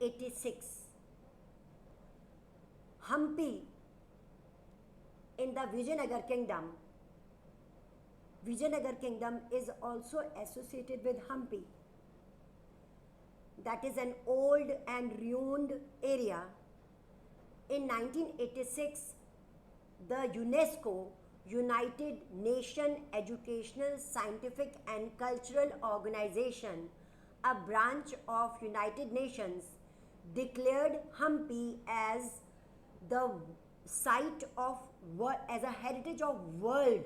1986, Hampi in the Vijayanagar Kingdom. Vijayanagar Kingdom is also associated with Hampi. That is an old and ruined area. In 1986, the UNESCO, United Nations Educational, Scientific and Cultural Organization, a branch of United Nations, declared Hampi as the site of as a heritage of world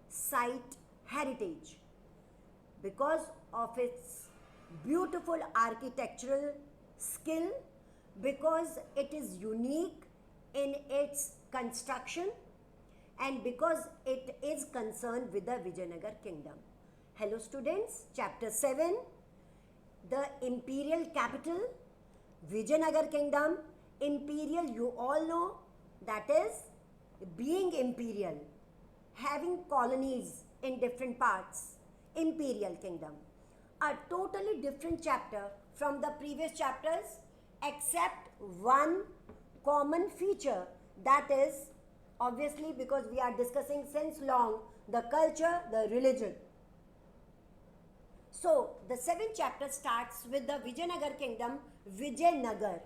site heritage because of its beautiful architectural skill, because it is unique in its construction, and because it is concerned with the Vijayanagar Kingdom. Hello students, chapter 7, the imperial capital, Vijayanagar Kingdom. Imperial, you all know, that is being imperial, having colonies in different parts, imperial kingdom. A totally different chapter from the previous chapters, except one common feature, that is obviously because we are discussing since long the culture, the religion. So the 7th chapter starts with the Vijayanagar Kingdom. Vijayanagar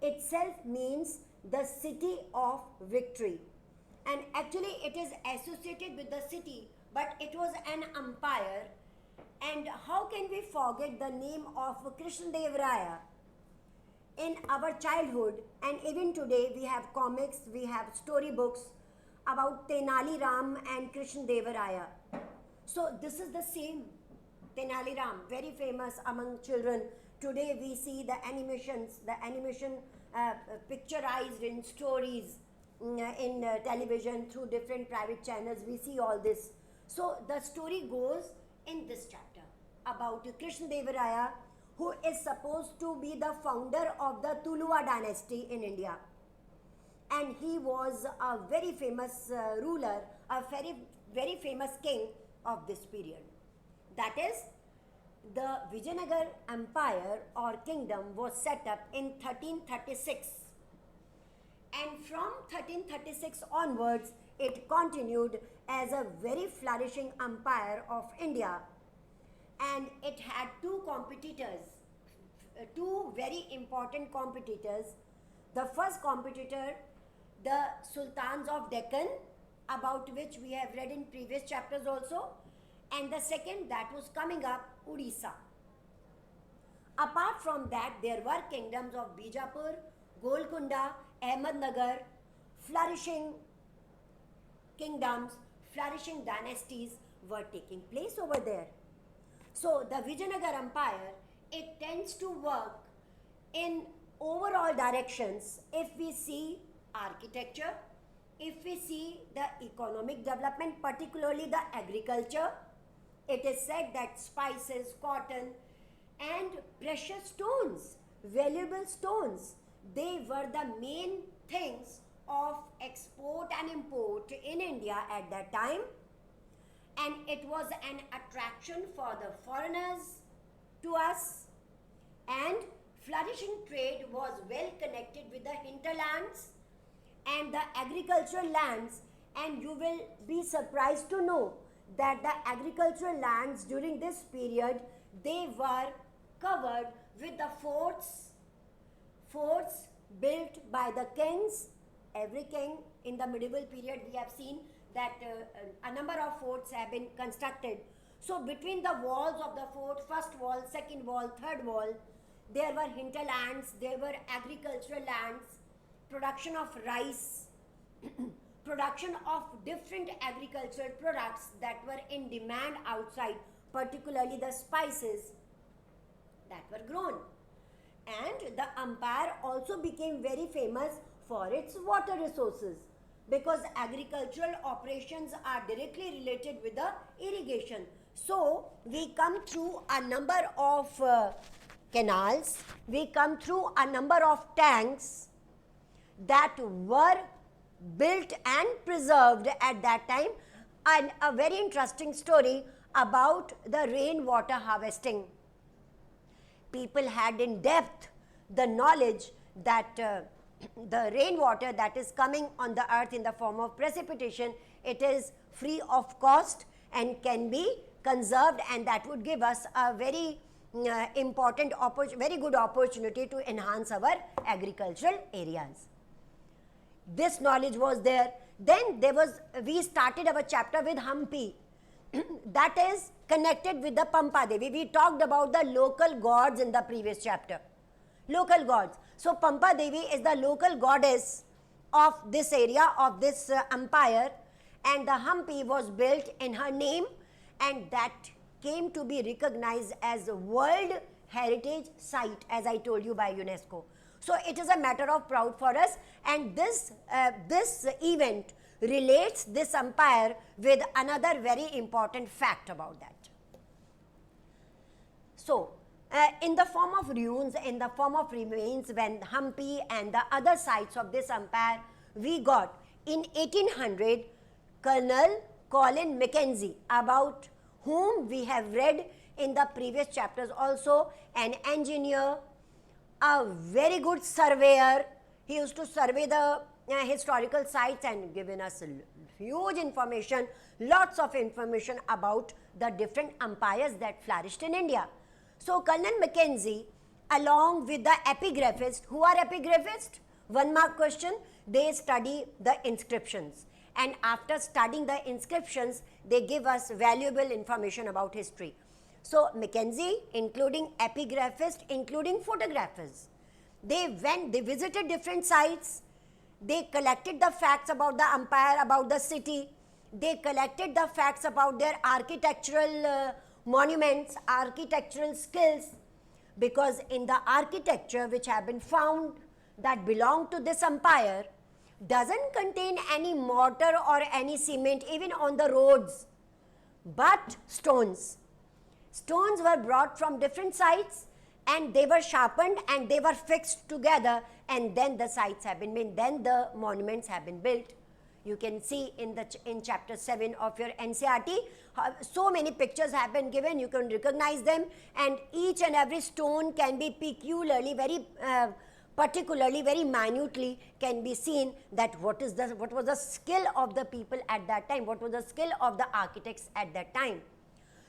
itself means the city of victory, and actually it is associated with the city, but it was an empire. And how can we forget the name of Krishna Raya? In our childhood and even today, we have comics, we have storybooks about Tenali Ram and Krishna Raya. So this is the same Tenali Ram, very famous among children. Today we see the animation picturized in stories in television through different private channels. We see all this. So the story goes in this chapter about Krishna Raya, who is supposed to be the founder of the Tuluva dynasty in India. And he was a very famous ruler, a very famous king of this period. That is, the Vijayanagar Empire or kingdom was set up in 1336. And from 1336 onwards, it continued as a very flourishing empire of India. And it had two competitors, two very important competitors. The first competitor, the Sultans of Deccan, about which we have read in previous chapters also. And the second that was coming up, Odisha. Apart from that, there were kingdoms of Bijapur, Golconda, Ahmednagar, flourishing kingdoms, flourishing dynasties were taking place over there. So the Vijayanagar Empire, it tends to work in overall directions. If we see architecture, if we see the economic development, particularly the agriculture, it is said that spices, cotton and precious stones, valuable stones, they were the main things of export and import in India at that time. And it was an attraction for the foreigners to us. And flourishing trade was well connected with the hinterlands and the agricultural lands. And you will be surprised to know that the agricultural lands during this period, they were covered with the forts built by the kings. Every king in the medieval period, we have seen that a number of forts have been constructed. So between the walls of the fort, first wall, second wall, third wall, there were hinterlands, there were agricultural lands, production of rice, production of different agricultural products that were in demand outside, particularly the spices that were grown. And the empire also became very famous for its water resources, because agricultural operations are directly related with the irrigation. So we come through a number of canals, we come through a number of tanks that were built and preserved at that time, and a very interesting story about the rainwater harvesting. people had in depth the knowledge that the rainwater that is coming on the earth in the form of precipitation, it is free of cost and can be conserved, and that would give us a very very good opportunity to enhance our agricultural areas. This knowledge was there. Then we started our chapter with Hampi. That is connected with the Pampa Devi. We talked about the local gods in the previous chapter. Local gods. So Pampa Devi is the local goddess of this area, of this empire, and the Hampi was built in her name, and that came to be recognized as a World Heritage Site, as I told you, by UNESCO. So it is a matter of proud for us, and this event relates this empire with another very important fact about that. So, in the form of ruins, in the form of remains, when Hampi and the other sites of this empire, we got in 1800 Colonel Colin Mackenzie, about whom we have read in the previous chapters also, an engineer, a very good surveyor. He used to survey the historical sites and given us huge information, lots of information about the different empires that flourished in India. So Colonel Mackenzie, along with the epigraphists, who are epigraphists? 1 mark question. They study the inscriptions, and after studying the inscriptions, they give us valuable information about history. So Mackenzie, including epigraphists, including photographers, they visited different sites, they collected the facts about the empire, about the city, they collected the facts about their architectural monuments, architectural skills, because in the architecture which have been found that belong to this empire, doesn't contain any mortar or any cement even on the roads, but stones. Stones were brought from different sites, and they were sharpened and they were fixed together, and then the sites have been made, then the monuments have been built. You can see in chapter 7 of your NCERT, so many pictures have been given, you can recognize them, and each and every stone can be peculiarly, very particularly, very minutely can be seen that what was the skill of the people at that time, what was the skill of the architects at that time.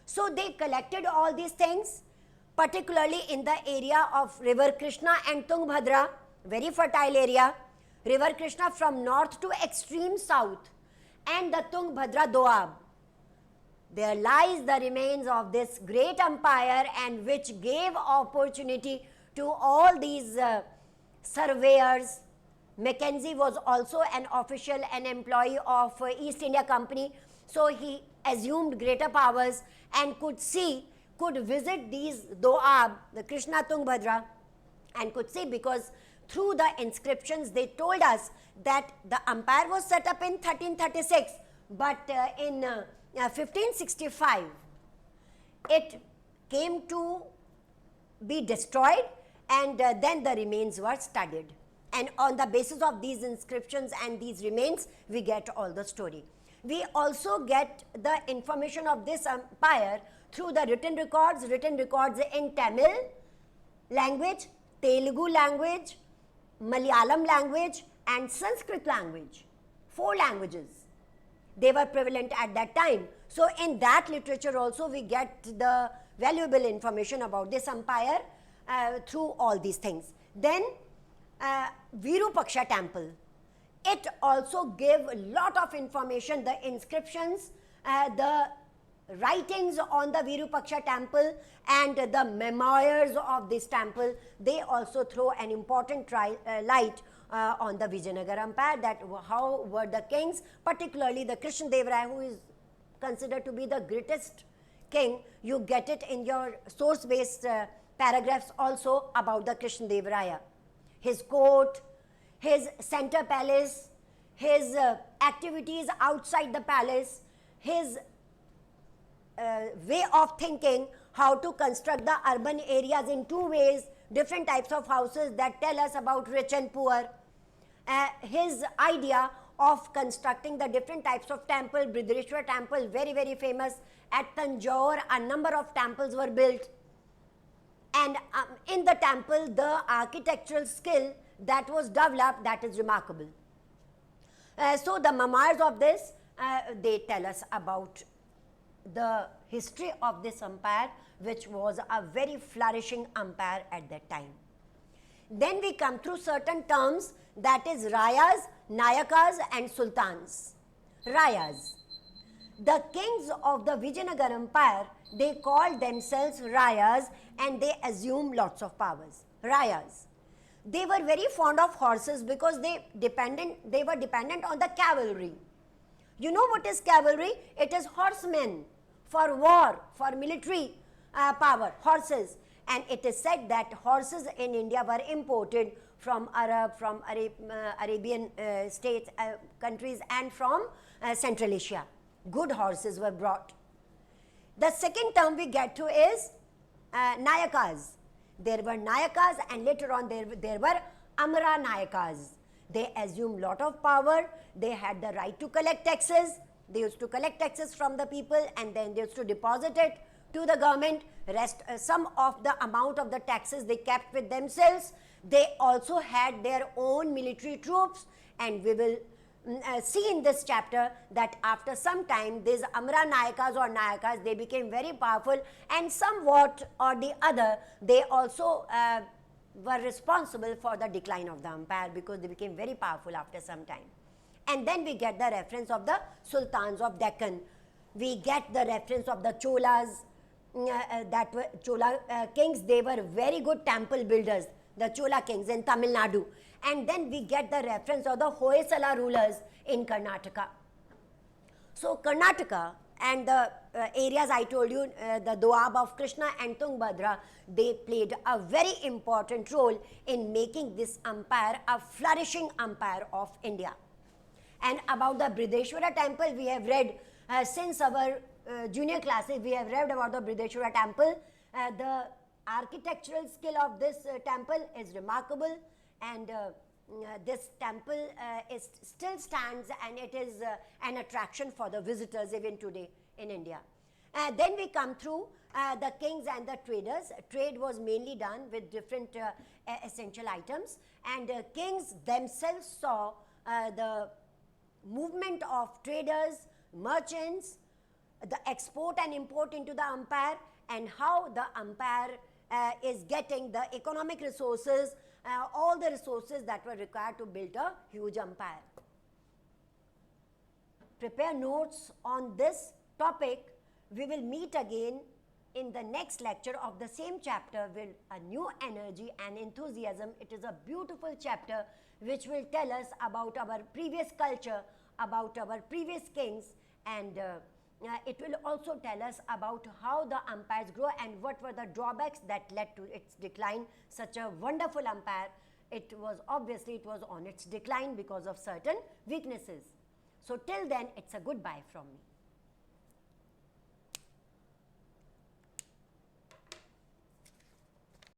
So they collected all these things, particularly in the area of river Krishna and Tungabhadra, very fertile area, river Krishna from north to extreme south, and the Tungabhadra Doab. There lies the remains of this great empire, and which gave opportunity to all these surveyors. Mackenzie was also an official, an employee of East India Company, so he assumed greater powers and could visit these Doab, the Krishna Tungabhadra, and could see, because through the inscriptions they told us that the empire was set up in 1336, but in 1565 it came to be destroyed, and then the remains were studied, and on the basis of these inscriptions and these remains we get all the story. We also get the information of this empire through the written records in Tamil language, Telugu language, Malayalam language, and Sanskrit language. 4 languages. They were prevalent at that time. So in that literature also we get the valuable information about this empire through all these things. Then Virupaksha temple. It also gave a lot of information, the inscriptions, the writings on the Virupaksha temple and the memoirs of this temple, they also throw an important light on the Vijayanagar Empire, that how were the kings, particularly the Krishnadeva Raya, who is considered to be the greatest king. You get it in your source-based paragraphs also about the Krishnadeva Raya. His court, his center palace, his activities outside the palace, his way of thinking, how to construct the urban areas in 2 ways, different types of houses that tell us about rich and poor. His idea of constructing the different types of temple, Bridreshwar temple, very, very famous. At Tanjore, a number of temples were built. And in the temple, the architectural skill that was developed, that is remarkable. So the memoirs of this, they tell us about the history of this empire, which was a very flourishing empire at that time. Then we come through certain terms, that is Rayas, Nayakas and Sultans. Rayas. The kings of the Vijayanagar Empire, they called themselves Rayas and they assumed lots of powers. Rayas. They were very fond of horses because they were dependent on the cavalry. You know what is cavalry? It is horsemen for war, for military power, horses. And it is said that horses in India were imported from Arabian states, countries, and from Central Asia. Good horses were brought. The second term we get to is Nayakas. There were Nayakas and later on there were Amra Nayakas. They assumed lot of power. They had the right to collect taxes. They used to collect taxes from the people and then they used to deposit it to the government. Rest, some of the amount of the taxes they kept with themselves. They also had their own military troops, and we will see in this chapter that after some time these Amra Nayakas or Nayakas, they became very powerful, and somewhat or the other they also were responsible for the decline of the empire because they became very powerful after some time. And then we get the reference of the Sultans of Deccan. We get the reference of the Cholas, that were Chola kings. They were very good temple builders, the Chola kings in Tamil Nadu. And then we get the reference of the Hoysala rulers in Karnataka. So Karnataka and the areas I told you, the Doab of Krishna and Tungabhadra, they played a very important role in making this empire a flourishing empire of India. And about the Brideshwara temple, we have read since our junior classes, we have read about the Brideshwara temple. The architectural skill of this temple is remarkable, and this temple still stands, and it is an attraction for the visitors even today in India. Then we come through the kings and the traders. Trade was mainly done with different essential items, and kings themselves saw the movement of traders, merchants, the export and import into the empire, and how the empire is getting the economic resources, all the resources that were required to build a huge empire. Prepare notes on this topic. We will meet again in the next lecture of the same chapter with a new energy and enthusiasm. It is a beautiful chapter which will tell us about our previous culture, about our previous kings, and it will also tell us about how the empires grow and what were the drawbacks that led to its decline. Such a wonderful empire, it was on its decline because of certain weaknesses. So till then, it's a goodbye from me.